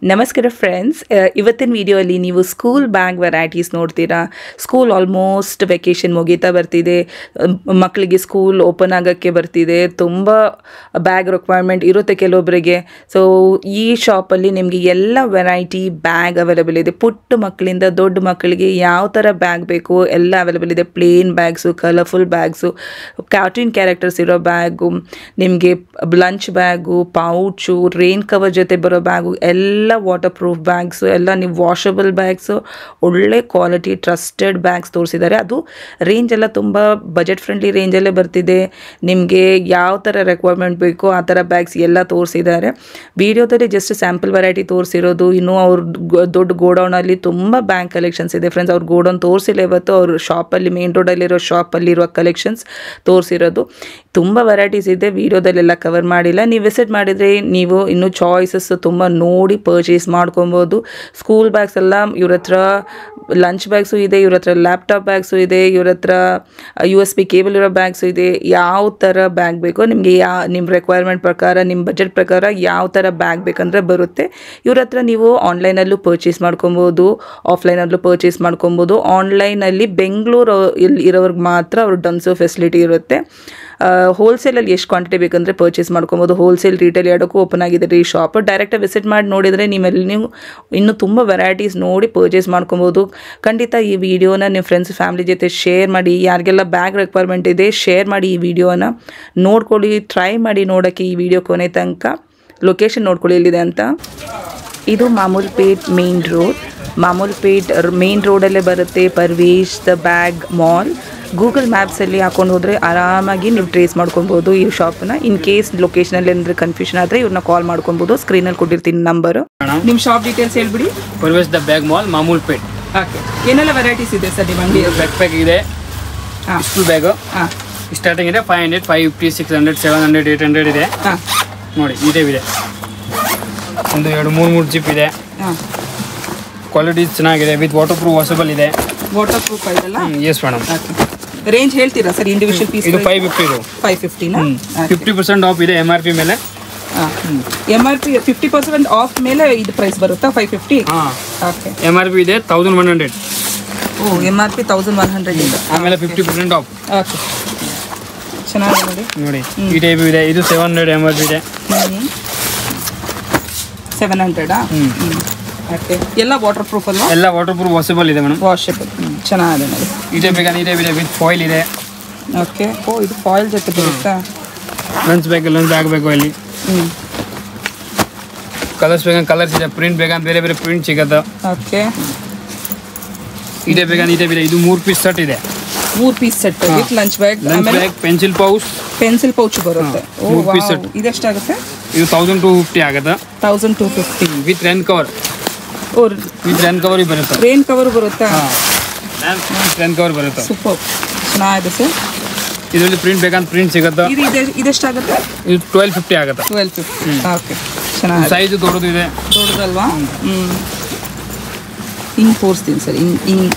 ನಮಸ್ಕಾರ ಫ್ರೆಂಡ್ಸ್, ಇವತ್ತಿನ ವಿಡಿಯೋಲಿ ನೀವು ಸ್ಕೂಲ್ ಬ್ಯಾಗ್ ವೆರೈಟೀಸ್ ನೋಡ್ತೀರಾ. ಸ್ಕೂಲ್ ಆಲ್ಮೋಸ್ಟ್ ವೆಕೇಷನ್ ಮುಗೀತಾ ಬರ್ತಿದೆ, ಮಕ್ಕಳಿಗೆ ಸ್ಕೂಲ್ ಓಪನ್ ಆಗೋಕ್ಕೆ ಬರ್ತಿದೆ. ತುಂಬ ಬ್ಯಾಗ್ ರಿಕ್ವೈರ್ಮೆಂಟ್ ಇರುತ್ತೆ ಕೆಲವೊಬ್ಬರಿಗೆ. ಸೊ ಈ ಶಾಪಲ್ಲಿ ನಿಮಗೆ ಎಲ್ಲ ವೆರೈಟಿ ಬ್ಯಾಗ್ ಅವೈಲೇಬಲ್ ಇದೆ. ಪುಟ್ಟ ಮಕ್ಕಳಿಂದ ದೊಡ್ಡ ಮಕ್ಕಳಿಗೆ ಯಾವ ಥರ ಬ್ಯಾಗ್ ಬೇಕು ಎಲ್ಲ ಅವೈಲೇಬಲ್ ಇದೆ. Plain bags, colourful bags, cartoon characters ಇರೋ ಬ್ಯಾಗು, ನಿಮಗೆ lunch bag, pouch, rain cover ಜೊತೆ ಬರೋ ಬ್ಯಾಗು, ಎಲ್ಲ ವಾಟರ್ ಪ್ರೂಫ್ ಬ್ಯಾಗ್ಸು, ಎಲ್ಲ ನೀವು ವಾಷಬಲ್ ಬ್ಯಾಗ್ಸು, ಒಳ್ಳೆ ಕ್ವಾಲಿಟಿ ಟ್ರಸ್ಟೆಡ್ ಬ್ಯಾಗ್ಸ್ ತೋರಿಸಿದ್ದಾರೆ. ಅದು ರೇಂಜ್ ಎಲ್ಲ ತುಂಬ ಬಜೆಟ್ ಫ್ರೆಂಡ್ಲಿ ರೇಂಜಲ್ಲೇ ಬರ್ತಿದೆ. ನಿಮಗೆ ಯಾವ ಥರ ರಿಕ್ವೈರ್ಮೆಂಟ್ ಬೇಕೋ ಆ ಥರ ಬ್ಯಾಗ್ಸ್ ಎಲ್ಲ ತೋರಿಸಿದ್ದಾರೆ. ವಿಡಿಯೋದಲ್ಲಿ ಜಸ್ಟ್ ಸ್ಯಾಂಪಲ್ ವೆರೈಟಿ ತೋರಿಸಿರೋದು. ಇನ್ನೂ ಅವ್ರ ದೊಡ್ಡ ಗೋಡೌನಲ್ಲಿ ತುಂಬ ಬ್ಯಾಗ್ ಕಲೆಕ್ಷನ್ಸ್ ಇದೆ ಫ್ರೆಂಡ್ಸ್. ಅವ್ರ ಗೋಡೌನ್ ತೋರಿಸಿಲ್ಲ ಇವತ್ತು. ಅವ್ರ ಶಾಪಲ್ಲಿ ಮೇನ್ ರೋಡಲ್ಲಿರೋ ಶಾಪಲ್ಲಿರುವ ಕಲೆಕ್ಷನ್ಸ್ ತೋರಿಸಿರೋದು. ತುಂಬ ವೆರೈಟೀಸ್ ಇದೆ, ವಿಡಿಯೋದಲ್ಲೆಲ್ಲ ಕವರ್ ಮಾಡಿಲ್ಲ. ನೀವು ವಿಸಿಟ್ ಮಾಡಿದರೆ ನೀವು ಇನ್ನೂ ಚಾಯ್ಸಸ್ ತುಂಬ ನೋಡಿ ಪರ್ಚೇಸ್ ಮಾಡ್ಕೊಬೋದು. ಸ್ಕೂಲ್ ಬ್ಯಾಗ್ಸ್ ಎಲ್ಲ ಇವ್ರ ಹತ್ರ ಲಂಚ್ ಬ್ಯಾಗ್ಸು ಇದೆ, ಇವ್ರ ಹತ್ರ ಲ್ಯಾಪ್ಟಾಪ್ ಬ್ಯಾಗ್ಸು ಇದೆ, ಇವ್ರ ಹತ್ರ USB ಕೇಬಲ್ ಇರೋ ಬ್ಯಾಗ್ಸು ಇದೆ. ಯಾವ ಥರ ಬ್ಯಾಗ್ ಬೇಕೋ ನಿಮಗೆ, ನಿಮ್ಮ ರಿಕ್ವೈರ್ಮೆಂಟ್ ಪ್ರಕಾರ, ನಿಮ್ಮ ಬಜೆಟ್ ಪ್ರಕಾರ ಯಾವ ಥರ ಬ್ಯಾಗ್ ಬೇಕಂದ್ರೆ ಬರುತ್ತೆ. ಇವ್ರ ಹತ್ರ ನೀವು ಆನ್ಲೈನಲ್ಲೂ ಪರ್ಚೇಸ್ ಮಾಡ್ಕೊಬೋದು, ಆಫ್ಲೈನಲ್ಲೂ ಪರ್ಚೇಸ್ ಮಾಡ್ಕೊಬೋದು. ಆನ್ಲೈನಲ್ಲಿ ಬೆಂಗಳೂರು ಇರೋವ್ರಿಗೆ ಮಾತ್ರ ಅವ್ರ ಡನ್ಸೋ ಫೆಸಿಲಿಟಿ ಇರುತ್ತೆ. ಹೋಲ್ಸೇಲಲ್ಲಿ ಎಷ್ಟು ಕ್ವಾಂಟಿಟಿ ಬೇಕಂದರೆ ಪರ್ಚೇಸ್ ಮಾಡ್ಕೊಬೋದು. ಹೋಲ್ಸೇಲ್ ರೀಟೇಲ್ ಎರಡಕ್ಕೂ ಓಪನ್ ಆಗಿದೆ ಈ ಶಾಪ್. ಡೈರೆಕ್ಟಾಗಿ ವಿಸಿಟ್ ಮಾಡಿ ನೋಡಿದರೆ ನೀವು ಇನ್ನೂ ತುಂಬ ವೆರೈಟೀಸ್ ನೋಡಿ ಪರ್ಚೇಸ್ ಮಾಡ್ಕೊಬೋದು. ಖಂಡಿತ ಈ ವಿಡಿಯೋನ ನಿಮ್ಮ ಫ್ರೆಂಡ್ಸ್ ಫ್ಯಾಮಿಲಿ ಜೊತೆ ಶೇರ್ ಮಾಡಿ. ಯಾರಿಗೆಲ್ಲ ಬ್ಯಾಗ್ ರಿಕ್ವೈರ್ಮೆಂಟ್ ಇದೆ ಶೇರ್ ಮಾಡಿ. ಈ ವಿಡಿಯೋನ ನೋಡ್ಕೊಳ್ಳಿ, ಟ್ರೈ ಮಾಡಿ ನೋಡೋಕ್ಕೆ ಈ ವಿಡಿಯೋ ಕೊನೆ ತನಕ. ಲೊಕೇಶನ್ ನೋಡ್ಕೊಳ್ಳಿ ಎಲ್ಲಿದೆ ಅಂತ. ಇದು Mamulpet main road. Mamulpet main ರೋಡಲ್ಲೇ ಬರುತ್ತೆ Parvesh the bag mall. Google ಮ್ಯಾಪ್ಸಲ್ಲಿ ಹಾಕೊಂಡು ಹೋದರೆ ಆರಾಮಾಗಿ ನೀವು ಟ್ರೇಸ್ ಮಾಡ್ಕೊಬೋದು ಈ ಶಾಪನ್ನ. ಇನ್ ಕೇಸ್ ಲೊಕೇಶನಲ್ಲಿ ಏನಾದರೂ ಕನ್ಫ್ಯೂಷನ್ ಆದರೆ ಇವ್ರನ್ನ ಕಾಲ್ ಮಾಡ್ಕೊಬೋದು. ಸ್ಕ್ರೀನಲ್ಲಿ ಕೊಟ್ಟಿರ್ತೀನಿ ನಂಬರು. ನಿಮ್ಮ ಶಾಪ್ ಡೀಟೇಲ್ಸ್ ಹೇಳ್ಬಿಡಿ. Parvesh the bag mall, Mamulpet. Okay, ಏನೆಲ್ಲ ವೆರೈಟೀಸ್ ಇದೆ ಸರ್ ನಿಮ್ಮ ಅಂಗಡಿ? ಬ್ಯಾಕ್ ಪ್ಯಾಕ್ ಇದೆ, ಸ್ಕೂಲ್ ಬ್ಯಾಗು ಸ್ಟಾರ್ಟಿಂಗ್ ಇದೆ 500, 550, 600, 700, 800 ಇದೆ. ನೋಡಿ ಈ ಟೈಪ್ ಇದೆ. ಒಂದು 2-3 ಜಿಪ್ ಇದೆ. ಕ್ವಾಲಿಟಿ ಚೆನ್ನಾಗಿದೆ, ವಿತ್ ವಾಟರ್ ಪ್ರೂಫ್ ವಾಷಬಲ್ ಇದೆ. ವಾಟರ್ ಪ್ರೂಫ್ ಇದೆಲ್ಲ? Yes madam. ರೇಂಜ್ ಹೇಳ್ತೀರಾ ಸರ್? ಇಂಡಿವಿಜುವಲ್ ಪೀಸ್ ಇದು 550. 550 50% ಆಫ್ ಇದೆ MRP ಮೇಲೆ. MRP 50% ಆಫ್ ಮೇಲೆ ಇದು ಪ್ರೈಸ್ ಬರುತ್ತಾ 550? ಓಕೆ. MRP ಇದೆ 1100. ಓ, MRP 1100 ಇದೆ. ಆಮೇಲೆ 50% ಆಫ್. ಓಕೆ, ಚೆನ್ನಾಗಿದೆ ನೋಡಿ. ನೋಡಿ ಈ ಟೈಪ್ ಇದೆ. ಇದು 700 MRP ಇದೆ. 700? ಓಕೆ. ಎಲ್ಲ ವಾಟರ್ ಪ್ರೂಫ್ ಅಲ್ವಾ? ಎಲ್ಲ ವಾಟರ್ ಪ್ರೂಫ್ ವಾಷಬಲ್ ಇದೆ ಮೇಡಮ್. ವಾಷಬಲ್ ಚೆನ್ನಾಗಿದೆ ನೋಡಿ. ಈ ಟೈಪ್ ಬೇಕಾದ್ರೆ ಈ ಟೈಪ್ ಇದೆ, ವಿತ್ ಫಾಯಿಲ್ ಇದೆ. ಓಕೆ. ಓ, ಇದು ಫಾಯಿಲ್ ಜೊತೆ ಬರುತ್ತಾ? ಲಂಚ್ ಬ್ಯಾಗ್ ಬೇಕು ಇಲ್ಲಿ. ಕಲರ್ಸ್ ಬೇಕಂದ್ರೆ ಕಲರ್ಸ್ ಇದೆ, ಪ್ರಿಂಟ್ ಬೇಕಂದ್ರೆ ಬೇರೆ ಬೇರೆ ಪ್ರಿಂಟ್ ಸಿಗುತ್ತೆ. ಓಕೆ. ಈ ಟೈಪ್ ಬೇಕಂದ್ರೆ ಈ ಟೈಪ್ ಇದೆ. ಇದು 3 ಪೀಸ್ ಸೆಟ್ ಇದೆ. 3 piece set with lunch bag, pencil pouch ಬರುತ್ತೆ. ಓ, 3 ಪೀಸ್ ಸೆಟ್. ಇದೆಷ್ಟಾಗುತ್ತೆ? ಇದು 1250 ಆಗುತ್ತೆ. 1250 ವಿತ್ ರೈನ್ ಕವರ್. ಓ, ವಿತ್ ರೈನ್ ಕವರ್ ಬರುತ್ತೆ. ರೈನ್ ಕವರ್ ಬರುತ್ತಾ? ರೈನ್ ಕವರ್ ಬರುತ್ತೆ. ಸೂಪರ್, ಚೆನ್ನಾಗಿದೆ ಸರ್. ಇದರಲ್ಲಿ ಪ್ರಿಂಟ್ ಬೇಕಂದ್ರೆ ಪ್ರಿಂಟ್ ಸಿಗುತ್ತೆ. ಇದೆಷ್ಟಾಗುತ್ತೆ? ಇದು 1250 ಆಗುತ್ತೆ. 1250. ಓಕೆ, ಚೆನ್ನಾಗಿದೆ. ಸೈಜ್ ದೊಡ್ಡದಿದೆ. ದೊಡ್ಡದಲ್ವಾ? ಹಿಂಗೆ ತೋರಿಸ್ತೀನಿ ಸರ್. ಹಿಂಗೆ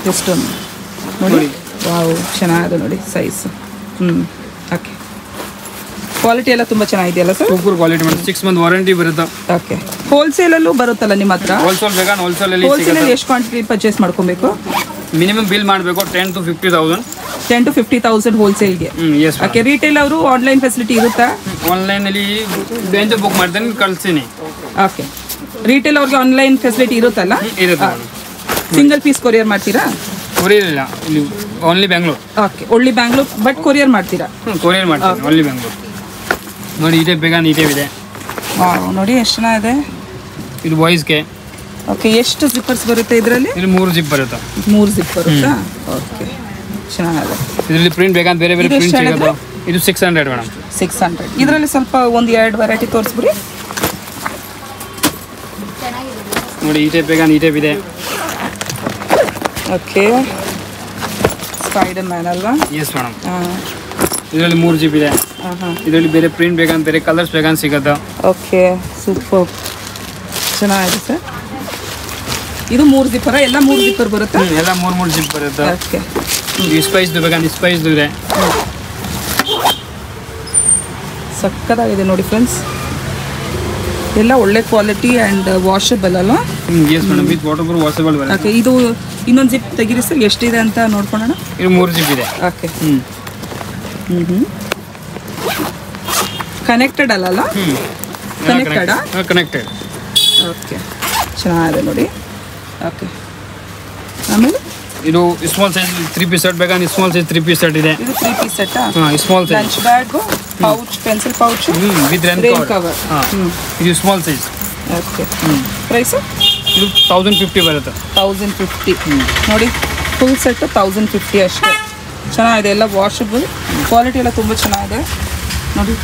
ಜಸ್ಟ್ ಒಂದು ನೋಡಿ. ವಾವ್, ಚೆನ್ನಾಗಿದೆ ನೋಡಿ ಸೈಜ್. ಓಕೆ. ಕ್ವಾಲಿಟಿ ಎಲ್ಲ ತುಂಬ ಚೆನ್ನಾಗಿದೆಯಲ್ಲ sir? Super quality madam. 6 month warranty ಬರುತ್ತೆ. ಓಕೆ. ಹೋಲ್ಸೇಲಲ್ಲೂ ಬರುತ್ತಲ್ಲ ನಿಮ್ಮ ಹತ್ರ? ಹೋಲ್ಸೇಲ್ ಬೇಕಾದ್ರೆ ಹೋಲ್ಸೇಲಲ್ಲಿ ಎಷ್ಟು ಕ್ವಾಂಟಿಟಿ ಪರ್ಚೇಸ್ ಮಾಡ್ಕೊಬೇಕು? ಮಿನಿಮಮ್ ಬಿಲ್ ಮಾಡಬೇಕು 10 to 50,000. 10 to 50,000 ಹೋಲ್ಸೇಲ್ಗೆ. ಎಸ್. ಓಕೆ. ರಿಟೇಲ್ ಅವರು ಆನ್ಲೈನ್ ಫೆಸಿಲಿಟಿ ಇರುತ್ತಾ? ಆನ್ಲೈನಲ್ಲಿ ಬೆಂಚ್ ಬುಕ್ ಮಾಡ್ತೀನಿ, ಕಳಿಸ್ತೀನಿ. ಓಕೆ. ರಿಟೇಲ್ ಅವ್ರಿಗೆ ಆನ್ಲೈನ್ ಫೆಸಿಲಿಟಿ ಇರುತ್ತಲ್ಲ? ಇರುತ್ತೆ. ಸಿಂಗಲ್ ಪೀಸ್ ಕೊರಿಯರ್ ಮಾಡ್ತೀರಾ? ಕೊರಿಯರ್ ಇಲ್ಲ, ಇಲ್ಲಿ only Bangalore. Okay, only Bangalore. But courier ಮಾಡ್ತೀರಾ? ಕೊರಿಯರ್ ಮಾಡ್ತೀನಿ, ಓನ್ಲಿ ಬ್ಯಾಂಗ್ಳೂರ್. ನೋಡಿ ಈ ಟೈಪ್ ಬೇಕಾದ್ರೆ ಈ ಟೈಪ್ ಇದೆ. ನೋಡಿ ಎಷ್ಟು ಚೆನ್ನಾಗಿದೆ. ಇದು ಬಾಯ್ಸ್ಗೆ. ಓಕೆ. ಎಷ್ಟು ಜಿಪ್ಪರ್ಸ್ ಬರುತ್ತೆ ಇದರಲ್ಲಿ? ಇಲ್ಲಿ 3 ಜಿಪ್ ಬರುತ್ತೆ. 3 ಜಿಪ್ ಬರುತ್ತಾ? ಓಕೆ, ಚೆನ್ನಾಗಿದೆ. ಇದರಲ್ಲಿ ಪ್ರಿಂಟ್ ಬೇಕಂದ್ರೆ ಬೇರೆ ಬೇರೆ ಪ್ರಿಂಟ್ ಸಿಗುತ್ತೆ. ಇದು 600 ಮೇಡಮ್. 600. ಇದರಲ್ಲಿ ಸ್ವಲ್ಪ 1-2 ವೆರೈಟಿ ತೋರಿಸ್ಬಿಡಿ. ನೋಡಿ ಈ ಟೈಪ್ ಬೇಕಾದ್ರೆ ಈ ಟೈಪ್ ಇದೆ. ಓಕೆ. ಸ್ಪೈಡರ್ ಮ್ಯಾನ್ ಅಲ್ವಾ? Yes madam. ಇದರಲ್ಲಿ 3 ಜಿಪ್ ಇದೆ. ಇದರಲ್ಲಿ ಬೇರೆ ಪ್ರಿಂಟ್ ಬೇಕಂತ ಬೇರೆ ಕಲರ್ಸ್ ಬೇಕಂತ ಸಿಗುತ್ತೆ. ಓಕೆ, ಸೂಪರ್, ಚೆನ್ನಾಗಿದೆ ಸರ್. ಇದು 3 ಜಿಪ್ಪರ? ಎಲ್ಲ 3 ಜಿಪ್ಪರ್ ಬರುತ್ತೆ? ಎಲ್ಲ 3 ಜಿಪ್ ಬರುತ್ತೆ. ಓಕೆ. ಸ್ಪೈಸ್ದು ಬೇಕಂದ್ರೆ ಸ್ಪೈಸ್ದು ಇದೆ. ಸಕ್ಕತ್ತಾಗಿದೆ ನೋಡಿ ಫ್ರೆಂಡ್ಸ್. ಎಲ್ಲ ಒಳ್ಳೆ ಕ್ವಾಲಿಟಿ ಆ್ಯಂಡ್ ವಾಷಬಲ್ ಅಲ್ವಾ? Yes madam, with waterproof washable ಬರುತ್ತೆ. ಓಕೆ, ಇದು ಇನ್ನೊಂದು ಜಿಪ್ ತೆಗೀರಿ ಸರ್, ಎಷ್ಟಿದೆ ಅಂತ ನೋಡ್ಕೊಳ್ಳೋಣ. ಇದು 3 ಜಿಪ್ ಇದೆ. ಓಕೆ. ಕನೆಕ್ಟೆಡ್ ಅಲ್ಲ? ಕನೆಕ್ಟೆಡಾ? ಕನೆಕ್ಟೆಡ್. ಓಕೆ, ಚೆನ್ನಾಗಿದೆ ನೋಡಿ. ಓಕೆ, ಆಮೇಲೆ ಇದು ಸ್ಮಾಲ್ ಸೈಜ್ 3 ಪೀಸ್ ಸೆಟ್ ಬೇಕಾದ್ರೆ ಸ್ಮಾಲ್ ಸೈಜ್ 3 ಪೀಸ್ ಸೆಟ್ ಇದೆ. ಇದು 3 piece set. Small size lunch bag, pouch, pencil pouch with rain cover. ಇದು ಸ್ಮಾಲ್ ಸೈಜ್. ಓಕೆ, ಪ್ರೈಸ್ ಇದು 1050 ಬರುತ್ತೆ. 1050 ನೋಡಿ, ಫುಲ್ ಸೆಟ್ 1050 ಅಷ್ಟೇ. ಚೆನ್ನಾಗಿದೆ, ಎಲ್ಲ ವಾಷಬಲ್, ಕ್ವಾಲಿಟಿ ಎಲ್ಲ ತುಂಬ ಚೆನ್ನಾಗಿದೆ ನೋಡಿ.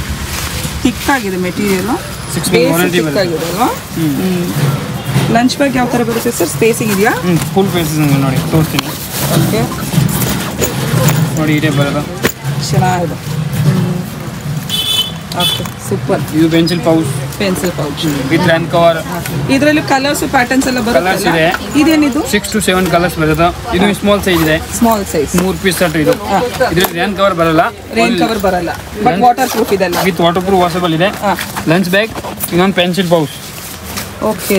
ಥಿಕ್ಕಾಗಿದೆ ಮೆಟೀರಿಯಲು, ಥಿಕ್ಕಾಗಿದೆ ಅಲ್ವಾ? ಲಂಚ್ ಬ್ಯಾಗ್ ಯಾವ ಥರ ಬರುತ್ತೆ ಸರ್? ಸ್ಪೇಸಿಂಗ್ ಇದೆಯಾ? ಫುಲ್ ಸ್ಪೇಸಿಂಗ್ ನೋಡಿ, ತೋರಿಸ್ತೀನಿ. ಓಕೆ ನೋಡಿ, ಇದೇ ಬರೋದು ಚೆನ್ನಾಗಿದೆ. Okay, super. ಇದು pencil pouch with rain cover. ಇದರಲ್ಲಿ ಕಲರ್ಸ್ ಪ್ಯಾಟರ್ನ್ಸ್ ಎಲ್ಲ ಕಲರ್ಸ್ ಇದೆ. ಇದೇನಿದು? 6 to 7 ಕಲರ್ಸ್ ಬರುತ್ತೆ. ಇದು ಸ್ಮಾಲ್ ಸೈಜ್ ಇದೆ. Small size 3 piece set. ಇದು ಇದರಲ್ಲಿ ರೈನ್ ಕವರ್ ಬರಲ್ಲ. ರೈನ್ ಕವರ್ ಬರಲ್ಲ, ಬಟ್ ವಾಟರ್ ಪ್ರೂಫ್ ಇದೆಲ್ಲ. ವಿತ್ ವಾಟರ್ ಪ್ರೂಫ್ ವಾಷಬಲ್ ಇದೆ. ಲಂಚ್ ಬ್ಯಾಗ್, ಇನ್ನೊಂದು ಪೆನ್ಸಿಲ್ ಪೌಚ್. ಓಕೆ,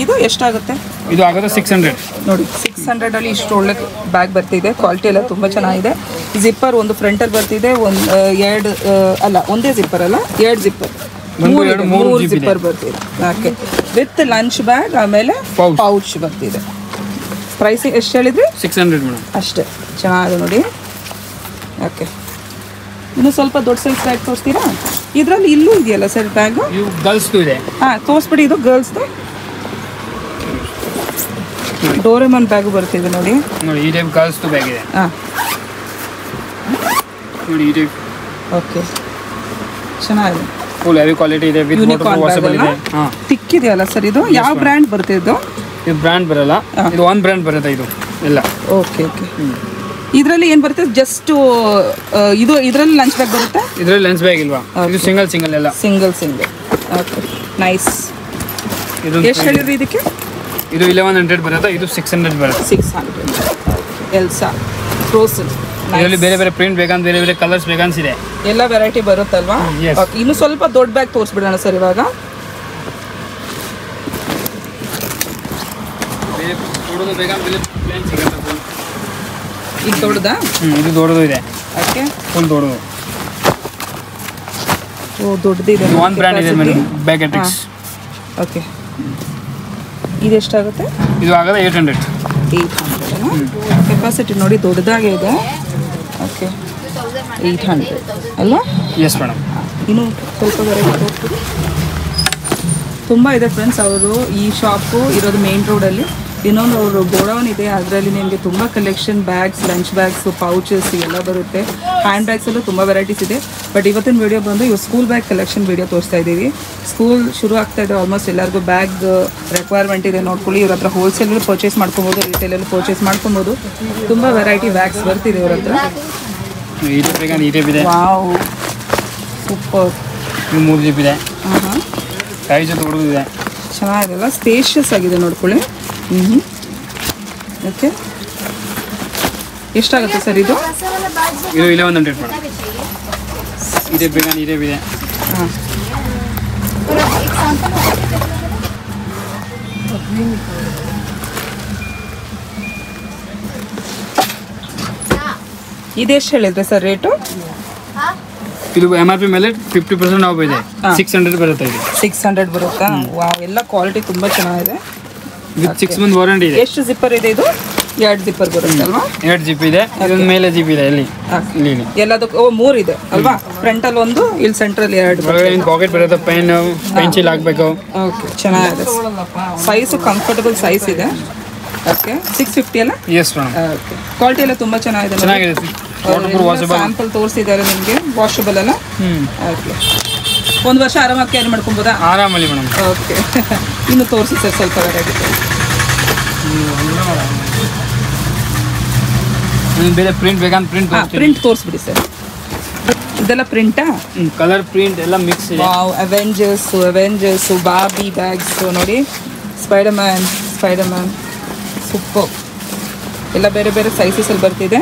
ಇದು ಎಷ್ಟಾಗುತ್ತೆ? ಇದು ಆಗುತ್ತೆ 600 ನೋಡಿ. 600 ಅಲ್ಲಿ ಇಷ್ಟು ಒಳ್ಳೆ ಬ್ಯಾಗ್ ಬರ್ತಿದೆ. ಕ್ವಾಲಿಟಿ ಎಲ್ಲ ತುಂಬ ಚೆನ್ನಾಗಿದೆ. ಜಿಪ್ಪರ್ ಒಂದು ಫ್ರಂಟಲ್ಲಿ ಬರ್ತಿದೆ, ಎರಡು ಅಲ್ಲ, ಒಂದೇ ಜಿಪ್ಪರ್ ಅಲ್ಲ, 2 ಜಿಪ್ಪರ್, 3 ಜಿಪ್ಪರ್ ಬರ್ತಿದೆ. ಓಕೆ, ವಿತ್ ಲಂಚ್ ಬ್ಯಾಗ್ ಆಮೇಲೆ ಪೌಚ್ ಬರ್ತಿದೆ. ಪ್ರೈಸ್ ಎಷ್ಟು ಹೇಳಿದ್ರಿ? 600 ಮೇಡಮ್. ಅಷ್ಟೇ, ಚೆನ್ನಾಗಿದೆ ನೋಡಿ. ಓಕೆ, ಇನ್ನು ಸ್ವಲ್ಪ ದೊಡ್ಡ ಸೈಜ್ ಬ್ಯಾಗ್ ತೋರಿಸ್ತೀರಾ? ಇದರಲ್ಲಿ ಇಲ್ಲೂ ಇದೆಯಲ್ಲ ಸರ್ ಬ್ಯಾಗು? ಇವು ಗರ್ಲ್ಸ್ದು ಇದೆ. ತೋರಿಸ್ಬಿಡಿ. ಇದು ಗರ್ಲ್ಸ್ದು ಡೋರೆಮಾನ್ ಬ್ಯಾಗು ಬರ್ತಿದೆ ನೋಡಿ. ನೋಡಿ, ಈ ಟೈಪ್ ಗರ್ಲ್ಸ್ದು ಬ್ಯಾಗ್ ಇದೆ. ನೋಡಿ, ಈ ಟೈಪ್. ಓಕೆ, ಚೆನ್ನಾಗಿದೆ, ಫುಲ್ ಹೆವಿ ಕ್ವಾಲಿಟಿ ಇದೆ. ವಿತ್ ವಾಟರ್ ವಾಷಬಲ್ ಇದೆ. ತಿಕ್ಕಿದೆಯಲ್ಲ ಸರ್? ಇದು ಯಾವ ಬ್ರ್ಯಾಂಡ್ ಬರ್ತಿದ್ದು? ಇದು ಬ್ರ್ಯಾಂಡ್ ಬರಲ್ಲ, ಇದು ಒನ್ ಬ್ರ್ಯಾಂಡ್ ಬರುತ್ತೆ ಇದು ಎಲ್ಲ. Okay okay. ಇದರಲ್ಲಿ ಏನು ಬರುತ್ತೆ? ಜಸ್ಟ್ ಇದು ಇದರಲ್ಲಿ ಲಂಚ್ ಬ್ಯಾಗ್ ಬರುತ್ತೆ? ಇದರಲ್ಲಿ ಲಂಚ್ ಬ್ಯಾಗ್ ಇಲ್ವಾ? ಇದು ಸಿಂಗಲ್ ಎಲ್ಲ. ಸಿಂಗಲ್. Okay, nice. ಎಷ್ಟು ಹೇಳಿದ್ರಿ ಇದಕ್ಕೆ? ಇದು 1100 ಬರುತ್ತೆ. ಇದು 600 ಬರುತ್ತೆ. 600. ಎಲ್ಸಾ ಫ್ರೋಸನ್. ಇದರಲ್ಲಿ ಬೇರೆ ಬೇರೆ ಪ್ರಿಂಟ್ ಬೇಕಂತ, ಬೇರೆ ಬೇರೆ ಕಲರ್ಸ್ ಬೇಕನ್ಸಿದೆ. ಎಲ್ಲ ವೆರೈಟಿ ಬರುತ್ತಲ್ವಾ? ಓಕೆ, ಇನ್ನು ಸ್ವಲ್ಪ ದೊಡ್ಡ ಬ್ಯಾಗ್ ತೋರಿಸ್ಬಿಡೋಣ ಸರ್ ಇವಾಗ. ಇದು ದೊಡ್ಡದಾ? ಇದು ದೊಡ್ಡದು ಇದೆ. ಓಕೆ, ಫುಲ್ ದೊಡ್ಡದು. ಓ, ದೊಡ್ಡದಿದೆ. ಒನ್ ಬ್ರ್ಯಾಂಡ್ ಇದೆ ಮೇಡಮ್, ಬ್ಯಾಗೆಟಿಕ್ಸ್. ಓಕೆ, ಇದು ಎಷ್ಟಾಗುತ್ತೆ? ಇದು ಆಗೋದು 800. ಕೆಪಾಸಿಟಿ ನೋಡಿ, ದೊಡ್ಡದಾಗೆ ಇದೆ. ಓಕೆ, 800 ಅಲ್ವಾ? Yes madam. ಇನ್ನು ಸ್ವಲ್ಪ ವೆರೈಟಿ ತೋರಿಸ್ತೀವಿ. ತುಂಬ ಇದೆ ಫ್ರೆಂಡ್ಸ್. ಅವರು ಈ ಶಾಪು ಇರೋದು ಮೇನ್ ರೋಡಲ್ಲಿ. ಇನ್ನೊಂದು ಅವರು ಗೋಡೌನ್ ಇದೆ, ಅದರಲ್ಲಿ ನಿಮಗೆ ತುಂಬ collection, bags, lunch bags, pouches ಎಲ್ಲ ಬರುತ್ತೆ. ಹ್ಯಾಂಡ್ ಬ್ಯಾಗ್ಸಲ್ಲೂ ತುಂಬ ವೆರೈಟೀಸ್ ಇದೆ. ಬಟ್ ಇವತ್ತಿನ ವೀಡಿಯೋ ಬಂದು ಇವಾಗ ಸ್ಕೂಲ್ ಬ್ಯಾಗ್ ಕಲೆಕ್ಷನ್ ವೀಡಿಯೋ ತೋರಿಸ್ತಾ ಇದ್ದೀವಿ. ಸ್ಕೂಲ್ ಶುರು ಆಗ್ತಾ ಇದೆ, ಆಲ್ಮೋಸ್ಟ್ ಎಲ್ಲರಿಗೂ ಬ್ಯಾಗ್ ರಿಕ್ವೈರ್ಮೆಂಟ್ ಇದೆ. ನೋಡ್ಕೊಳ್ಳಿ, ಇವ್ರ ಹತ್ರ ಹೋಲ್ಸೇಲಲ್ಲಿ ಪರ್ಚೇಸ್ ಮಾಡ್ಕೊಬೋದು, ರಿಟೇಲಲ್ಲಿ ಪರ್ಚೇಸ್ ಮಾಡ್ಕೊಬೋದು. ತುಂಬ ವೆರೈಟಿ ಬ್ಯಾಗ್ಸ್ ಬರ್ತಿದೆ ಇವ್ರ ಹತ್ರ. Wow, super. 3 ಜಿಪ್ ಇದೆ. ಸೈಜ್ ದೊಡ್ಡದಿದೆ, ಚೆನ್ನಾಗಿದೆಲ್ಲ, ಸ್ಪೇಷಿಯಸ್ ಆಗಿದೆ ನೋಡ್ಕೊಳ್ಳಿ. ಓಕೆ, ಎಷ್ಟಾಗುತ್ತೆ ಸರ್ ಇದು? ಇದು 1100 ಮೇಡಮ್. ಇದೇ ಇದೆ. ಹಾಂ, ಇದೆಷ್ಟು ಹೇಳಿದ್ರೆ ಸರ್ ರೇಟು? ಇದು MRP ಮೇಲೆ 50% ಆಫ್ ಇದೆ. 600 ಬರುತ್ತೆ. ಇದು 600 ಬರುತ್ತಾ? ವಾವ್, ಎಲ್ಲ ಕ್ವಾಲಿಟಿ ತುಂಬ ಚೆನ್ನಾಗಿದೆ. ವಿತ್ 6 ಮಂತ್ ವಾರಂಟಿ ಇದೆ. ಎಷ್ಟು ಜಿಪ್ಪರ್ ಇದೆ ಇದು? 2 ಜಿಪ್ಪರ್ ಬರುತ್ತೆ ಅಲ್ವಾ? 2 ಜಿಪ್ ಇದೆ. ಇದೊಂದು ಮೇಲೆ ಜಿಪ್ ಇದೆ. ಇಲ್ಲಿ ಎಲ್ಲದಕ್ಕೂ 3 ಇದೆ ಅಲ್ವಾ? ಫ್ರಂಟಲ್ಲಿ ಒಂದು, ಇಲ್ಲಿ ಸೆಂಟ್ರಲ್ಲಿ 2. ಪಾಕೆಟ್ ಬರುತ್ತೆ, ಪೆನ್ಸಿಲ್ ಹಾಕಬೇಕು. ಓಕೆ, ಚೆನ್ನಾಗಿದೆ. ಸೈಜು ಕಂಫರ್ಟಬಲ್ ಸೈಜ್ ಇದೆ. ಓಕೆ, 650 ಅಲ್ಲ? S madam. ಓಕೆ, ಕ್ವಾಲಿಟಿ ಎಲ್ಲ ತುಂಬ ಚೆನ್ನಾಗಿದೆ. ಸ್ಯಾಂಪಲ್ ತೋರಿಸಿದ್ದಾರೆ ನಿಮಗೆ, ವಾಷಬಲ್ ಅಲ್ಲ? ಓಕೆ, 1 ವರ್ಷ ಆರಾಮಾಗಿ ಕ್ಯಾರಿ ಮಾಡ್ಕೊಬೋದಾ? ಆರಾಮಲ್ಲಿ ಮೇಡಮ್. ಓಕೆ, ಇನ್ನು ತೋರಿಸಿ ಸರ್ ಸ್ವಲ್ಪ ವೆರೈಟಿ. ಬೇರೆ ಪ್ರಿಂಟ್ ಬೇಕಂತ ಪ್ರಿಂಟ್ ತೋರಿಸ್ಬಿಡಿ ಸರ್. ಇದೆಲ್ಲ ಪ್ರಿಂಟಾ? ಕಲರ್ ಪ್ರಿಂಟ್ ಎಲ್ಲ ಮಿಕ್ಸ್ ಇದೆ. ವಾವ್, ಅವೆಂಜರ್ಸು, ಬಾರ್ಬಿ ಬ್ಯಾಗ್ಸ್ ನೋಡಿ, ಸ್ಪೈಡರ್ಮ್ಯಾನ್ ಸೂಪರ್. ಎಲ್ಲ ಬೇರೆ ಬೇರೆ ಸೈಜಸಲ್ಲಿ ಬರ್ತಿದೆ.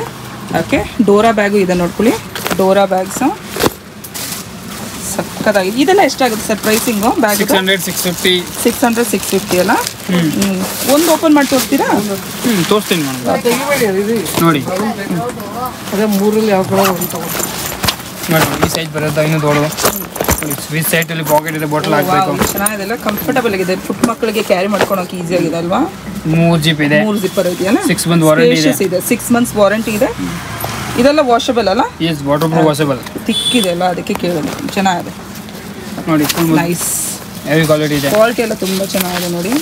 ಓಕೆ, ಡೋರಾ ಬ್ಯಾಗು ಇದೆ ನೋಡ್ಕೊಳ್ಳಿ. ಡೋರಾ ಬ್ಯಾಗ್ಸು ಸಕ್ಕತ್ತಾಗಿ. ಇದೆಲ್ಲ ಎಷ್ಟಾಗುತ್ತೆ ಸರ್ ಪ್ರೈಸಿಂಗು ಬ್ಯಾಗ್? 600 650 600 650 ಅಲ್ಲ. ಒಂದು ಓಪನ್ ಮಾಡಿ ತೋರಿಸ್ತೀರಾ? ತೋರಿಸ್ತೀನಿ ನೋಡಿ. ಅದೇ ಮೂರಲ್ಲಿ ಯಾವ ಕಲರ್ ಅಂತ ನೋಡಿ, ಈ ಸೈಜ್ ಬರುತ್ತೆ, ಇನ್ನೂ ದೊಡ್ಡದು. ಸ್ವಿಚ್ ಸೈಡಲ್ಲಿ ಪಾಕೆಟ್ ಇದೆ, ಬಾಟಲ್ ಹಾಕಬೇಕು. ಚೆನ್ನಾಗಿದೆ, ಕಂಫರ್ಟಬಲ್ ಆಗಿದೆ, ಪುಟ್ಟ ಮಕ್ಕಳಿಗೆ ಕ್ಯಾರಿ ಮಾಡ್ಕೊಳಕ್ಕೆ ಈಸಿ ಆಗಿದೆ ಅಲ್ವಾ? 3 ಜಿಪ್ ಇದೆ, 3 ಜಿಪ್ಪರ್ ಇದೆಯಲ್ಲ, 6 ಮಂತ್ ವಾರಂಟಿ ಇದೆ, 6 ಮಂತ್ಸ್ ವಾರಂಟಿ ಇದೆ. ಇದೆಲ್ಲ ವಾಷಬಲ್ ಅಲ್ಲ? Yes, waterproof washable. ತಿಕ್ಕಿದೆ ಅಲ್ಲ, ಅದಕ್ಕೆ ಕೇಳಿದೆ. ಚೆನ್ನಾಗಿದೆ ನೋಡಿ, ಫುಲ್ ನೈಸ್, ಹೆವಿ ಕ್ವಾಲಿಟಿ ಇದೆ. ಕ್ವಾಲಿಟಿ ಎಲ್ಲ ತುಂಬ ಚೆನ್ನಾಗಿದೆ ನೋಡಿ.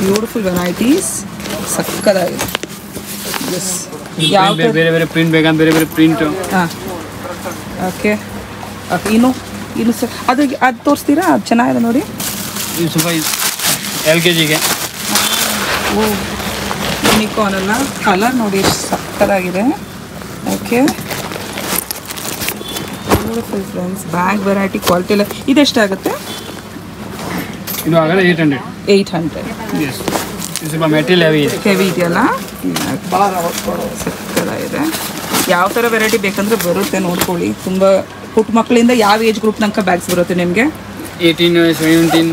ಬ್ಯೂಟಿಫುಲ್ ವೆರೈಟೀಸ್, ಸಕ್ಕತ್ತಾಗಿದೆ. ಎಸ್, ಯಾವ ಬೇರೆ ಬೇರೆ ಪ್ರಿಂಟ್ ಬೇಕಂತ ಬೇರೆ ಬೇರೆ ಪ್ರಿಂಟ್. ಹಾಂ, ಓಕೆ ಓಕೆ. ಇನ್ನು ಸರ್ ಅದು ತೋರಿಸ್ತೀರಾ? ಅದು ಚೆನ್ನಾಗಿದೆ ನೋಡಿ. ಇದು ಸ್ವಲ್ಪ LKGಗೆ. ಓ, ಯೂನಿಕಾರ್ನ್ ಅಲ್ಲ, ಕಲರ್ ನೋಡಿ ಎಷ್ಟು ಸಕ್ಕತ್ತಾಗಿದೆ. Okay, beautiful friends. Bag variety, quality ಎಲ್ಲ. ಇದೆಷ್ಟಾಗುತ್ತೆ? ಇದು ಆಗಲ್ಲ 800. 800. ಎಸ್, ಇದು ಸ್ವಲ್ಪ ಮೆಟೀರಿಯಲ್ ಹೆವಿ ಇದೆ. ಹೆವಿ ಇದೆಯಲ್ಲ, ಸಕ್ಕತ್ತಾಗಿದೆ. ಯಾವ ಥರ ವೆರೈಟಿ ಬೇಕಂದ್ರೆ ಬರುತ್ತೆ, ನೋಡ್ಕೊಳ್ಳಿ. ತುಂಬ ಪುಟ್ಟ ಮಕ್ಕಳಿಂದ ಯಾವ ಏಜ್ ಗ್ರೂಪ್ ತನಕ ಬ್ಯಾಗ್ಸ್ ಬರುತ್ತೆ ನಿಮಗೆ? 18 17.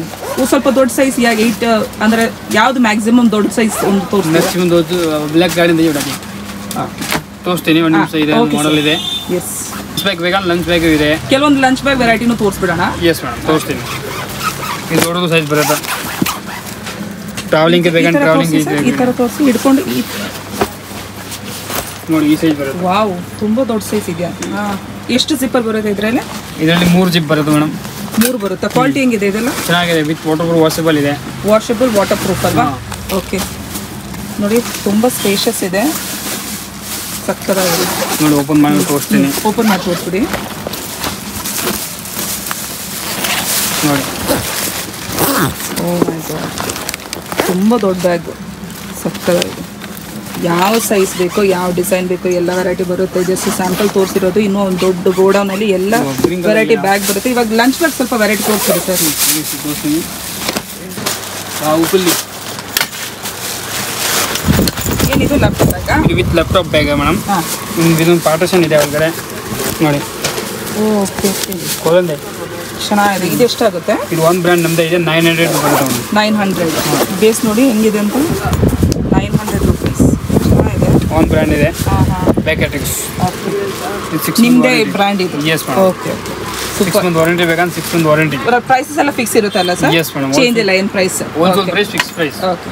ಸ್ವಲ್ಪ ದೊಡ್ಡ ಸೈಜ್, 8 ಅಂದರೆ ಯಾವುದು ಮ್ಯಾಕ್ಸಿಮಮ್ ದೊಡ್ಡ ಸೈಜ್ ಒಂದು ತೋರಿಸ್ತೀವಿ? ಮ್ಯಾಕ್ಸಿಮಮ್ ದೊಡ್ಡ ಬ್ಲ್ಯಾಕ್ ಗಾಡಿಂದ ಇಡೋದು ತೋರಿಸ್ತೀನಿ. ಒಂದು ನಿಮಿಷ ಇದೆ, ಮಾಡಲ್ ಇದೆ. ಎಸ್, ಲಂಚ್ ಬ್ಯಾಗ್ ಬೇಕಾ? ಲಂಚ್ ಬ್ಯಾಗ್ ಇದೆ. ಕೆಲವೊಂದು ಲಂಚ್ ಬ್ಯಾಗ್ ವೆರೈಟಿನೂ ತೋರಿಸ್ಬಿಡೋಣ. ಎಸ್ ಮೇಡಮ್, ತೋರಿಸ್ತೀನಿ. ಇದು ದೊಡ್ಡದು ಸೈಜ್ ಬರುತ್ತೆ. ಟ್ರಾವೆಲಿಂಗ್ಗೆ ಬೇಕಂದ್ರೆ ಟ್ರಾವೆಲಿಂಗ್ ಈ ಥರ ತೋರಿಸಿ ಹಿಡ್ಕೊಂಡು. ನೋಡಿ, ಈ ಸೈಜ್ ಬರುತ್ತೆ. ವಾವ್, ತುಂಬ ದೊಡ್ಡ ಸೈಜ್ ಇದೆಯಾ? ಎಷ್ಟು ಜಿಪ್ಪರ್ ಬರುತ್ತೆ ಇದರಲ್ಲಿ? 3 ಜಿಪ್ ಬರುತ್ತೆ ಮೇಡಮ್. 3 ಬರುತ್ತೆ. ಕ್ವಾಲಿಟಿ ಹೆಂಗಿದೆ ಇದೆಲ್ಲ? ಚೆನ್ನಾಗಿದೆ, ವಿತ್ ವಾಟರ್ ಪ್ರೂಫ್ ವಾಷಬಲ್ ಇದೆ. ವಾಷಬಲ್, ವಾಟರ್ ಪ್ರೂಫ್ ಅಲ್ವಾ? ಓಕೆ, ನೋಡಿ ತುಂಬ ಸ್ಪೇಷಸ್ ಇದೆ, ಸಕ್ಕತ್ತಾಗಿದೆ. ನೋಡಿ, ಓಪನ್ ಮಾಡಿ ತೋರಿಸ್ತೀನಿ. ಓಪನ್ ಮಾಡಿ ತೋರಿಸ್ಬಿಡಿ. ನೋಡಿ, ಓ ಮೈ ಗಾಡ್, ತುಂಬ ದೊಡ್ಡ ಬ್ಯಾಗು, ಸಕ್ಕತ್ತಾಗಿದೆ. ಯಾವ ಸೈಜ್ ಬೇಕೋ, ಯಾವ ಡಿಸೈನ್ ಬೇಕೋ ಎಲ್ಲ ವೆರೈಟಿ ಬರುತ್ತೆ. ಜಸ್ಟ್ ಸ್ಯಾಂಪಲ್ ತೋರಿಸಿರೋದು. ಇನ್ನೂ ಒಂದು ದೊಡ್ಡ ಗೋಡೌನಲ್ಲಿ ಎಲ್ಲ ವೆರೈಟಿ ಬ್ಯಾಗ್ ಬರುತ್ತೆ. ಇವಾಗ ಲಂಚ್ ಬ್ಯಾಗ್ ಸ್ವಲ್ಪ ವೆರೈಟಿ ತೋರಿಸಿರಿ ಸರ್. ತೋರಿಸ್ತೀನಿ. ಉಪ್ಪಲ್ಲಿ ಏನಿದು ಲ್ಯಾಪ್ಟಾಪ್ ಬ್ಯಾಗಾ? ಇದು ವಿತ್ ಲ್ಯಾಪ್ಟಾಪ್ ಬ್ಯಾಗ ಮೇಡಮ್. ಹಾಂ, ಇದೊಂದು ಪಾರ್ಟಿಷನ್ ಇದೆ ಒಳಗಡೆ ನೋಡಿ. ಓಕೆ, ಕೊಲಂದೆ ಚೆನ್ನಾಗಿದೆ. ಇದು ಎಷ್ಟಾಗುತ್ತೆ? ಇದು ಒಂದು ಬ್ರ್ಯಾಂಡ್ ನಮ್ಮದೇ ಇದೆ, 900 ಬರುತ್ತೆ. 900 ಬೇಸ್ ನೋಡಿ ಹೆಂಗಿದೆ ಅಂತ. 900 ರುಪೀಸ್, ಚೆನ್ನಾಗಿದೆ. ಒಂದು ಬ್ರ್ಯಾಂಡ್ ಇದೆ. ಹಾಂ ಹಾಂ, ಬ್ಯಾಕೆಟಿಕ್ಸ್ ನಿಮ್ಮದೇ ಬ್ರ್ಯಾಂಡ್ ಇದು? S madam. Okay, 6 month warranty ಬೇಕಂದ್ರೆ 6 ಮಂತ್ ವಾರಂಟಿ. ಪ್ರೈಸಸ್ ಎಲ್ಲ ಫಿಕ್ಸ್ ಇರುತ್ತಲ್ಲ ಸರ್? ಎಸ್ ಮೇಡಮ್, ಚೇಂಜ್ ಇಲ್ಲ ಏನು ಪ್ರೈಸ್? ಒಂದು ಪ್ರೈಸ್ ಫಿಕ್ಸ್ ಪ್ರೈಸ್. ಓಕೆ,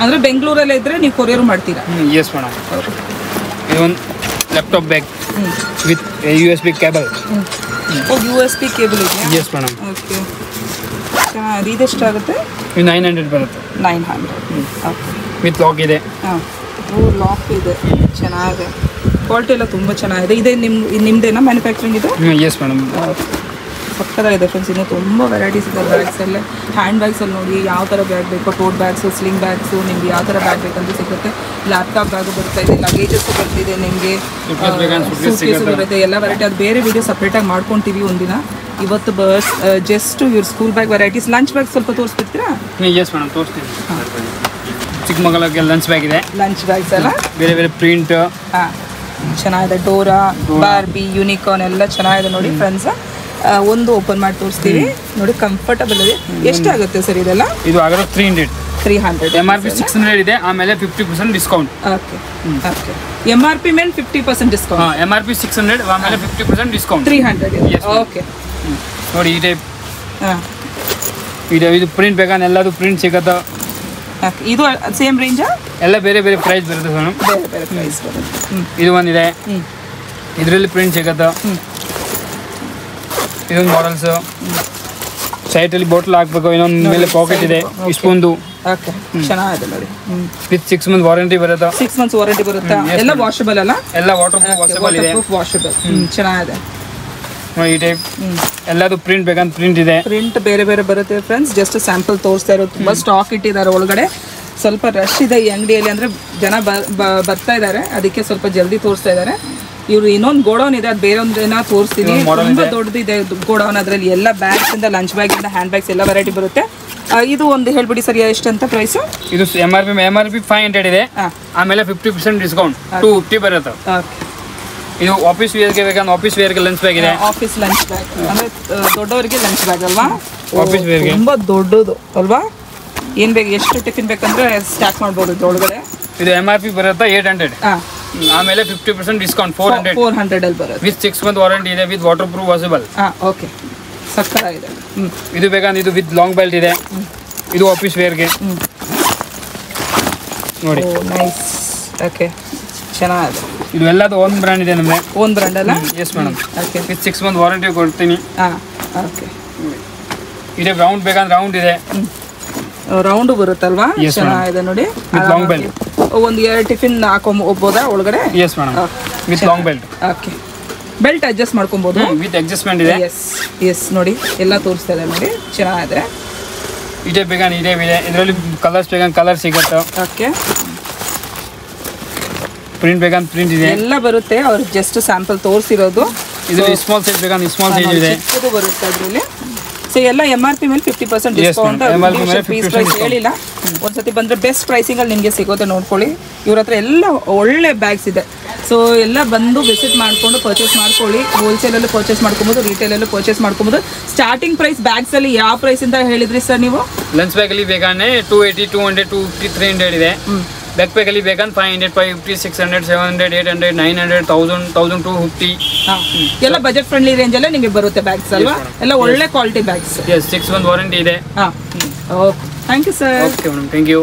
ಅಂದರೆ ಬೆಂಗಳೂರಲ್ಲೇ ಇದ್ದರೆ ನೀವು ಕೊರಿಯರ್ ಮಾಡ್ತೀರಾ? Yes madam. ಇದು ಒಂದು laptop bag with USB cable. USB cable ಇದೆಯಾ? Yes madam. ಓಕೆ, ಚೆನ್ನಾಗಿದೆ. ಇದೆಷ್ಟಾಗುತ್ತೆ? ಇದು 900 ಬರುತ್ತೆ. 900. ಓಕೆ, ವಿತ್ ಲಾಕ್ ಇದೆ. ಹಾಂ, ಓ ಲಾಕ್ ಇದೆ, ಚೆನ್ನಾಗಿದೆ. ಕ್ವಾಲಿಟಿ ಎಲ್ಲ ತುಂಬ ಚೆನ್ನಾಗಿದೆ. ಇದೆ ನಿಮ್ಮದೇನಾ ಮ್ಯಾನುಫ್ಯಾಕ್ಚರಿಂಗ್ ಇದು? Yes madam. ಸಕ್ಕತ್ತಾಗಿದೆ ಫ್ರೆಂಡ್ಸ್. ಇನ್ನೂ ತುಂಬ ವೆರೈಟೀಸ್ ಇದೆ ಬ್ಯಾಗ್ಸಲ್ಲೇ. ಹ್ಯಾಂಡ್ ಬ್ಯಾಗ್ಸಲ್ಲಿ ನೋಡಿ ಯಾವ ಥರ ಬ್ಯಾಗ್ ಬೇಕೋ, ಟೋಟ್ ಬ್ಯಾಗ್ಸು, ಸ್ಲಿಂಗ್ ಬ್ಯಾಗ್ಸು, ನಿಮ್ಗೆ ಯಾವ ಥರ ಬ್ಯಾಗ್ ಬೇಕಂತ ಸಿಗುತ್ತೆ. ಲ್ಯಾಪ್ಟಾಪ್ ಬ್ಯಾಗು ಬರ್ತಾ ಇದೆ, ಲಗೇಜಸ್ಸು ಬರ್ತಿದೆ ನಿಮಗೆ, ಸೂಟ್ಕೇಸು ಬರುತ್ತೆ, ಎಲ್ಲ ವೆರೈಟಿ. ಅದು ಬೇರೆ ವೀಡಿಯೋ ಸಪ್ರೇಟಾಗಿ ಮಾಡ್ಕೊತೀವಿ ಒಂದಿನ. ಇವತ್ತು ಜಸ್ಟ್ ಇವ್ರ school bag varieties. Lunch bag ಸ್ವಲ್ಪ ತೋರಿಸ್ಬಿಡ್ತೀರಾ? ಎಸ್ ಮೇಡಮ್, ತೋರಿಸ್ತೀನಿ. ಚಿಕ್ಕ ಮಕ್ಕಳಿಗೆ ಲಂಚ್ ಬ್ಯಾಗ್ ಇದೆ. ಲಂಚ್ ಬ್ಯಾಗ್ಸ್ ಎಲ್ಲ ಬೇರೆ ಬೇರೆ ಪ್ರಿಂಟ್. ಹಾಂ, ಚೆನ್ನಾಗಿದೆ. ಡೋರಾ, ಬಾರ್ಬಿ, ಯೂನಿಕಾರ್ನ್ ಎಲ್ಲ ಚೆನ್ನಾಗಿದೆ ನೋಡಿ ಫ್ರೆಂಡ್ಸ್. ಒಂದು ಓಪನ್ ಮಾಡಿ ತೋರಿಸ್ತೀವಿ ನೋಡಿ. ಕಂಫರ್ಟಬಲ್ ಇದೆ. ಎಷ್ಟಾಗುತ್ತೆ ಸರ್ ಇದೆಲ್ಲ? ಇದು ಆಗೋದು 300. MRP 600 ಇದೆ, ಆಮೇಲೆ 50% ಡಿಸ್ಕೌಂಟ್. ಓಕೆ ಓಕೆ, MRP ಮೇಲೆ 50% ಡಿಸ್ಕೌಂಟ್. MRP 600, ಆಮೇಲೆ 50% ಡಿಸ್ಕೌಂಟ್. 300. ಓಕೆ, ನೋಡಿ ಈ ಟೈಪ್. ಹಾಂ, ಇದು ಪ್ರಿಂಟ್ ಬೇಕಾದ್ರೆ ಎಲ್ಲದು ಪ್ರಿಂಟ್ ಸಿಗುತ್ತೆ. ಇದು ಸೇಮ್ ರೇಂಜಾ? ಎಲ್ಲ ಬೇರೆ ಬೇರೆ ಪ್ರೈಸ್ ಬರುತ್ತೆ ಮೇಡಮ್. ಬೇರೆ ಬೇರೆ ಪ್ರೈಸ್ ಬರುತ್ತೆ. ಇದು ಒಂದಿದೆ, ಇದರಲ್ಲಿ ಪ್ರಿಂಟ್ ಸಿಗುತ್ತೆ. ಇದೊಂದು ಮಾಡಲ್ಸು. ಸೈಟಲ್ಲಿ ಬಾಟಲ್ ಹಾಕ್ಬೇಕು, ಇನ್ನೊಂದು ಮೇಲೆ ಪಾಕೆಟ್ ಇದೆ, ಇಷ್ಟೊಂದು. ಓಕೆ, ಚೆನ್ನಾಗಿದೆ ನೋಡಿ. ವಿತ್ 6 ಮಂತ್ ವಾರಂಟಿ ಬರುತ್ತೆ. 6 ಮಂತ್ಸ್ ವಾರಂಟಿ ಬರುತ್ತೆ. ಎಲ್ಲ ವಾಷಬಲ್ ಅಲ್ಲ? ಎಲ್ಲ ವಾಟರ್ ಪ್ರೂಫ್ ವಾಷಬಲ್ ಇದೆ. ವಾಷಬಲ್, ಚೆನ್ನಾಗಿದೆ ನೋಡಿ ಈ ಟೈಪ್. ಎಲ್ಲದು ಪ್ರಿಂಟ್ ಬೇಕಂತ ಪ್ರಿಂಟ್ ಇದೆ. ಪ್ರಿಂಟ್ ಬೇರೆ ಬೇರೆ ಬರುತ್ತೆ ಫ್ರೆಂಡ್ಸ್. ಜಸ್ಟ್ ಸ್ಯಾಂಪಲ್ ತೋರಿಸ್ತಾ ಇರೋದು. ತುಂಬ ಸ್ಟಾಕ್ ಇಟ್ಟಿದ್ದಾರೆ ಒಳಗಡೆ. ಸ್ವಲ್ಪ ರಶ್ ಇದೆ ಈ ಅಂಗಡಿಯಲ್ಲಿ, ಅಂದರೆ ಜನ ಬರ್ತಾ ಇದ್ದಾರೆ, ಅದಕ್ಕೆ ಸ್ವಲ್ಪ ಜಲ್ದಿ ತೋರಿಸ್ತಾ ಇದ್ದಾರೆ. ಇವರು ಇನ್ನೊಂದು ಗೋಡೌನ್ ಇದೆ, ಅದು ಬೇರೆ ಒಂದೇನ ತೋರಿಸ್ತೀನಿ. ತುಂಬ ದೊಡ್ಡದಿದೆ ಗೋಡೌನ್. ಅದರಲ್ಲಿ ಎಲ್ಲ ಬ್ಯಾಗ್ಸ್ ಇಂದ, ಲಂಚ್ ಬ್ಯಾಗ್ ಇಂದ, ಹ್ಯಾಂಡ್ ಬ್ಯಾಗ್ಸ್ ಎಲ್ಲ ವೆರೈಟಿ ಬರುತ್ತೆ. ಇದು ಒಂದು ಹೇಳ್ಬಿಡಿ ಸರ್, ಎಷ್ಟಂತ ಪ್ರೈಸು? ಇದು MRP 500 ಇದೆ, ಆಮೇಲೆ 50% ಡಿಸ್ಕೌಂಟ್ 250 ಬರುತ್ತೆ. ಓಕೆ, ಇದು ಆಫೀಸ್ ವೇರ್ಗೆ ಬೇಕಂದ್ರೆ ಆಫೀಸ್ ವೇರ್ಗೆ ಲಂಚ್ ಬ್ಯಾಗ್ ಇದೆ. ಆಫೀಸ್ ಲಂಚ್ ಬ್ಯಾಗ್ ಅಂದರೆ ದೊಡ್ಡವರಿಗೆ ಲಂಚ್ ಬ್ಯಾಗ್ ಅಲ್ವಾ? ಆಫೀಸ್ ವೇರ್ಗೆ ತುಂಬ ದೊಡ್ಡದು ಅಲ್ವಾ? ಏನು ಬೇಕು, ಎಷ್ಟು ಟಿಫಿನ್ ಬೇಕಂದ್ರೆ ಸ್ಟಾಕ್ ಮಾಡ್ಬೋದು ಇದ್ರೊಳಗಡೆ. ಇದು MRP ಬರುತ್ತೆ 800. ಆಮೇಲೆ 50% ಡಿಸ್ಕೌಂಟ್ 400 ಅಲ್ಲಿ ಬರುತ್ತೆ. ವಿತ್ 6 month ವಾರಂಟಿ ಇದೆ, with waterproof washable. Okay, ಸಕ್ಕರ ಇದೆ. ಇದು ಬೇಕಂದ್ರೆ ಇದು ವಿತ್ ಲಾಂಗ್ ಬೆಲ್ಟ್ ಇದೆ. ಇದು ಆಫೀಸ್ ವೇರ್ಗೆ ನೋಡಿ. ನೈಸ್. ಓಕೆ, ಚೆನ್ನಾಗಿದೆ. ಇದು ಎಲ್ಲದು ಓನ್ ಬ್ರ್ಯಾಂಡ್ ಇದೆ ನಮಗೆ. ಓನ್ ಬ್ರ್ಯಾಂಡ್ ಅಲ್ಲ? S madam. Okay, with 6 month warranty ಕೊಡ್ತೀನಿ. ಓಕೆ. ಇದೆ ರೌಂಡ್ ಬೇಕಂದ್ರೆ ರೌಂಡ್ ಇದೆ. ರೌಂಡು ಬರುತ್ತಲ್ವಾ? ಚೆನ್ನಾಗಿದೆ ನೋಡಿ. ಲಾಂಗ್ ಬೆಲ್ಟ್ ಒಂದು 2 ಟಿಫಿನ್ ಹಾಕೊಂಬೋದಾ ಒಳಗಡೆ? Yes madam, with long belt. Okay, belt adjust ಮಾಡ್ಕೊಬೋದು. ವಿತ್ ಅಡ್ಜಸ್ಟ್ಮೆಂಟ್ ಇದೆ. ಎಸ್ ನೋಡಿ, ಎಲ್ಲ ತೋರಿಸ್ತಾ ಇದೆ ನೋಡಿ, ಚೆನ್ನಾಗಿದೆ. ಇದೇ ಬೇಕಂದ್ರೆ ಇದೇ ಇದೆ. ಇದರಲ್ಲಿ ಕಲರ್ಸ್ ಬೇಕಂದ್ರೆ ಕಲರ್ ಸಿಗುತ್ತೆ. ಓಕೆ, ಪ್ರಿಂಟ್ ಬೇಕಂದ್ರೆ ಪ್ರಿಂಟ್ ಇದೆ. ಎಲ್ಲ ಬರುತ್ತೆ. ಅವ್ರು ಜಸ್ಟ್ ಸ್ಯಾಂಪಲ್ ತೋರಿಸಿರೋದು. ಇದು ಸ್ಮಾಲ್ ಸೈಜ್ ಬೇಕಂದ್ರೆ ಸ್ಮಾಲ್ ಸೈಜ್ ಇದೆ. ಇದು ಬರುತ್ತೆ ಅದರಲ್ಲಿ. ಸೊ ಎಲ್ಲ MRP ಮೇಲೆ 50% ಡಿಸ್ಕೌಂಟ್. ಪೀಸ್ ಪ್ರೈಸ್ ಹೇಳಿಲ್ಲ. ಒಂದ್ಸತಿ ಬಂದರೆ ಬೆಸ್ಟ್ ಪ್ರೈಸಿಂಗಲ್ಲಿ ನಿಮಗೆ ಸಿಗೋದು ನೋಡ್ಕೊಳ್ಳಿ. ಇವ್ರ ಹತ್ರ ಎಲ್ಲ ಒಳ್ಳೆ ಬ್ಯಾಗ್ಸ್ ಇದೆ. ಸೊ ಎಲ್ಲ ಬಂದು ವಿಸಿಟ್ ಮಾಡಿಕೊಂಡು ಪರ್ಚೇಸ್ ಮಾಡ್ಕೊಳ್ಳಿ. ಹೋಲ್ಸೇಲಲ್ಲೂ ಪರ್ಚೇಸ್ ಮಾಡ್ಕೊಬೋದು, ರಿಟೇಲಲ್ಲೂ ಪರ್ಚೇಸ್ ಮಾಡ್ಕೊಬೋದು. ಸ್ಟಾರ್ಟಿಂಗ್ ಪ್ರೈಸ್ ಬ್ಯಾಗ್ಸಲ್ಲಿ ಯಾವ ಪ್ರೈಸಿಂದ ಹೇಳಿದ್ರಿ ಸರ್ ನೀವು? ಲಂಚ್ ಬ್ಯಾಗಲ್ಲಿ ಬೇಕಂದ್ರೆ 280, 200, 250, 300 ಇದೆ. ಬ್ಯಾಕ್ ಪ್ಯಾಕಲ್ಲಿ ಬೇಕಂದ್ರೆ 500, 550, 600, 700, 800, 900, 1000, 1250. ಎಲ್ಲ ಬಜೆಟ್ ಫ್ರೆಂಡ್ಲಿ ರೇಂಜಲ್ಲೇ ನಿಮಗೆ ಬರುತ್ತೆ ಬ್ಯಾಗ್ಸ್ ಅಲ್ವಾ? ಎಲ್ಲ ಒಳ್ಳೆ ಕ್ವಾಲಿಟಿ ಬ್ಯಾಗ್ಸ್. 6 month ವಾರಂಟಿ ಇದೆ. Okay, thank you sir. Okay madam, thank you.